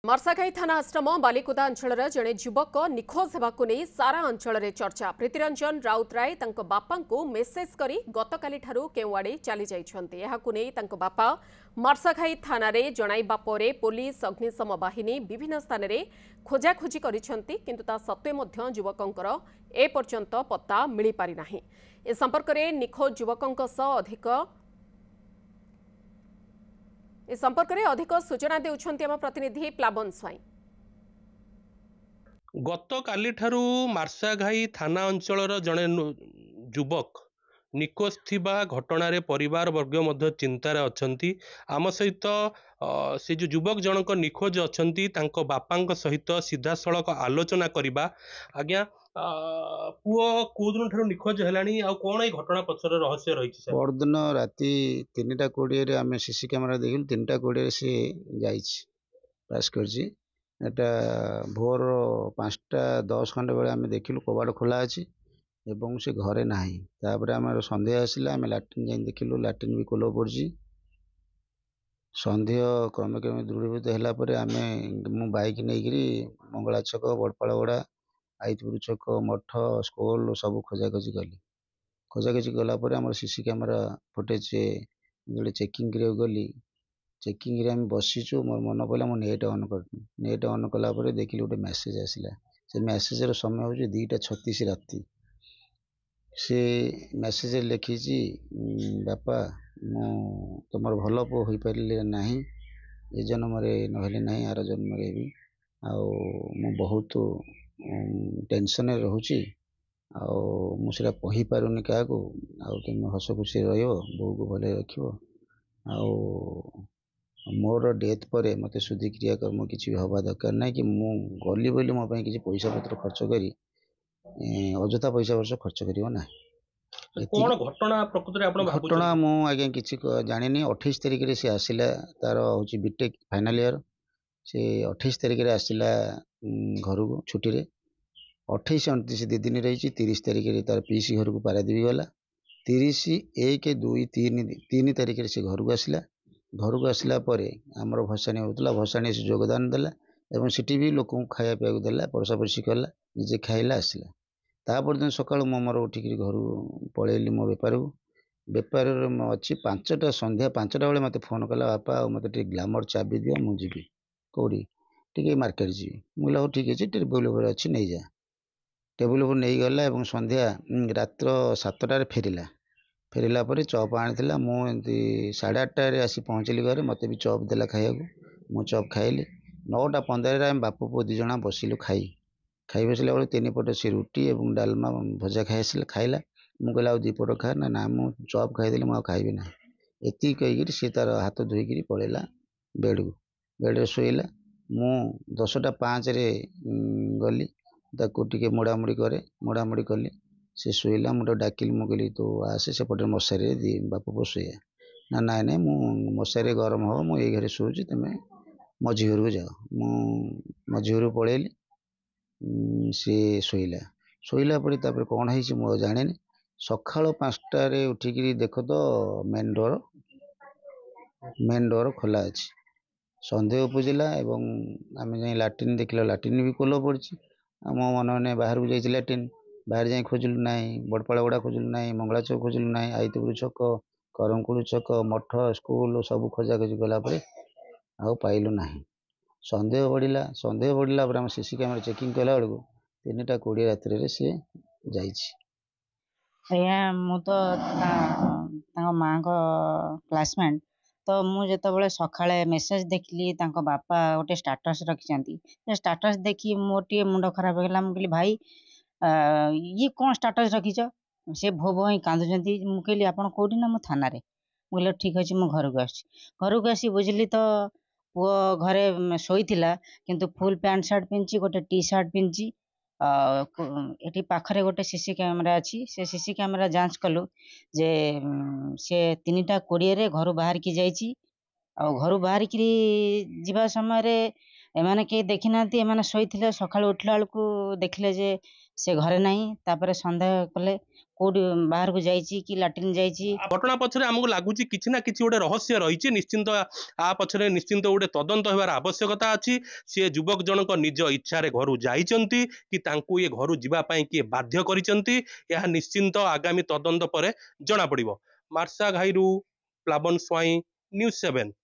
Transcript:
मर्साघाई थाना आश्रम बालिकुदा अंचल जड़े युवक निखोज होगा नहीं सारा अंचल चर्चा। प्रीतिरंजन राउतराय बापा को मेसेज करी गतकाली केउआड़े चली जाइछन्ति। एहाकु नै तांको बापा मर्साघाई थाना रे जणाइबा परे पुलिस अग्निशम बाहिनी विभिन्न स्थान में खोजाखोजी करिसेंति, किंतु ता सत्वे मध्य युवकंकर ए पर्यंत पत्ता मिली पारि नाही। ए संपर्क में निखोज युवकंक संपर्क में अधिक सूचना देउछन्ति आम प्रतिनिधि प्लाबन स्वाई। गतकाली ठारू मार्साघाई थाना अंचल जड़े युवक निखोज थिबा घटना रे परिवार वर्ग मध्य चिंतार अछंती। आम सहित से जो युवक जनक निखोज अछंती तांको बापांक सहित सीधा सड़क आलोचना करिबा। आज्ञा पुओ कोदिन ठारू निखोज हेलानी आ कोन ए घटना पछर रहस्य रहिछि सर? परदिन राति 3:20 रे आमे सीसी कैमरा देखिल 3:20 से जाइछि पास करछि। एटा भोर 5:10 खंडे बेले आमे देखिलु कबाड़ खोला अछि एवं से घरे नाही। तापर आमे संदेह आसिला, आमे लैट्रिन जाई देखिलु, लैट्रिन भी खोलो पड़छि। संदेह क्रमे क्रमे दृढ़ीभूत होला परे आमे मु बाइक नेगिरी मंगला छक, बड़पाड़गड़ा, आईतपुर छक, मठ, स्कूल सब खोजाखोजी कली। खोजाखोजी गला पर आम सीसी कैमेरा फुटेज जो चेकिंग गली, चेकिंग रे आम बसीचु। मोर मन पड़ा मो नेट ऑन कर, नेट ऑन कला पर देखिली गोटे मेसेज आसला। से मेसेज रो समय हो 2:36 राति। से मेसेज लिखी बापा मु तुम भल पु हो पारे ना, ये जन्म नहले ना आर जन्म भी मु बहुत टेंशन रोची मुझे कही पारुनी क्या तुम हस खुशी रो को भले रख। मोर डेथ पर मत शुद्धि क्रियाकर्म किसी भी हवा दरकार ना कि मु गली बोली मो किसी पैसा पत्र खर्च करी अजथा पैसा वर्ष खर्च करियो ना। कोन घटना प्रकृति आपण भाबु? घटना मु आगे किसी जानिनी। 28 तारिख रे से आसिला, तार होची बीटेक फाइनल ईयर। से 28 तारिख रे आसिला घर को छुट्टी रे। 28, 29 2 दिन रही। 30 तारिख रे तार पीसी घर को पारादीप गला। 30, 1, 2, 3 तारिख रे से घर को आसिला। घर को आसिला परे हमर भसाणी होतला, भसाणी से योगदान देला एवं सिटी भी लोक खाया पिया देला, परसा परसी कला, निजे खाइला आसिला। तापर दिन सकाळ मो मोर उठिक घर पळेली मो बेपार को। बेपार अच्छी 5टा संध्या 5टा बेले मते फोन कला, बापा मते टे ग्लैमर चाबी दियो, मु जीवी कोडी टिके मार्केट जीवी। मुला हो ठीक अछि, टेबल ऊपर अछि नै जा। टेबल ऊपर नहीं गला एवं संध्या रात्र 7टार फेरिला। फेरिला पर चॉप आनिथिला। मु एंती 8:30 रे आसी पहुँचली घरे। मते भी चॉप देला खाइया को, मु चॉप खाइली। 9:15 रे हम बाप पुओ 2 जना बसिलु खाई बसला बेले 3 पट से रुटी एवं डालमा भजा खाइला। मु कहला 2 पट खा ना, ना मु चॉप खाइदेली, मु खाइबे ना। एति कहिगिरी से तार हाथ धोइगिरी पळेला बेड को। बेड रे सोइला। मु 10:05 रे गली ताको टिके मोड़ामुड़ी करे, मोड़ामुड़ी कली। से शोला, मुझे डाकिली, मु कहली तो आसे सेपटे मशारी दी बाप पु शोया ना। ना ना मु मशारी गरम हो, मु ये घरे शोची, तुम मझी घर को जाओ। मु मझी घर पलैली। सी शोला। शोला पर तापर कौन है मु जाने। सकाल 5टा रे उठिकी देख तो मेन डोर खोला अच्छी। सन्देह उपजिला एवं आम जा लाट्रिन देखला, लाट्रिन भी खोल पड़ी। मो मन मैंने बाहर को जाइए लाट्रिन, बाहर जाए खोजिलु ना, बड़पाड़गड़ा खोजिलु ना, मंगला चौक खोजिलु ना, आईतपुर छक, करमकुड़ छक, मठ, स्कूल सब खोजाखोजी कला आउ पाइलु ना। संदेह बढ़िला। संदेह बढ़िला पर आम सीसी कैमेरा चेकिंग कला बेलू 3:20 राति सी जाइछि। मु तो माँ को क्लासमेट तो मुझे सकाळे मेसेज देखली बापा गोटे स्टाटस रखिछंती। स्टाटस देखी मोर टे मुंड खराब हो गला। मु कहली भाई ये कौन स्टाटस रखिछ? से भो भो ही कांदुचंती। मु कहली आपण कोठी ना? मु थाना रे। मु कहली ठीक अछि, मु घर को आछि। घर को आसी बुझली तो पुओ घरे सोईथिला, किंतु फुल पैंट शर्ट पिंची, गोटे टी शर्ट पिंची। एटी पाखरे गोटे सीसी कैमेरा अच्छी। से सीसी कैमेरा जांच कलु जे से 3:20 रे घर बाहर की जाइची। घर बाहर की जीवा समय रे एमाने केही देखि नांती एमाने शोइथिले सकाळु उठला बेलकु देखिले जे से घरे नाही तापर सन्देह कले कोडी बाहर को जाइछि कि लैट्रिन जाइछि। घटना पछरे आमको लगुच कि ना कि गोटे रहस्य रही निश्चिंत आ पछरे निश्चिंत गोटे तदंत होबार आवश्यकता अच्छी। सी युवक जनक निज इच्छा घर जाइछंती कि तांकु ये घर जीवाई किए बाध्य करिसंती यह निश्चिंत आगामी तदंत पर जना पड़िबो। मार्सा घाईरू प्लाबन स्वाई, न्यूज़ 7।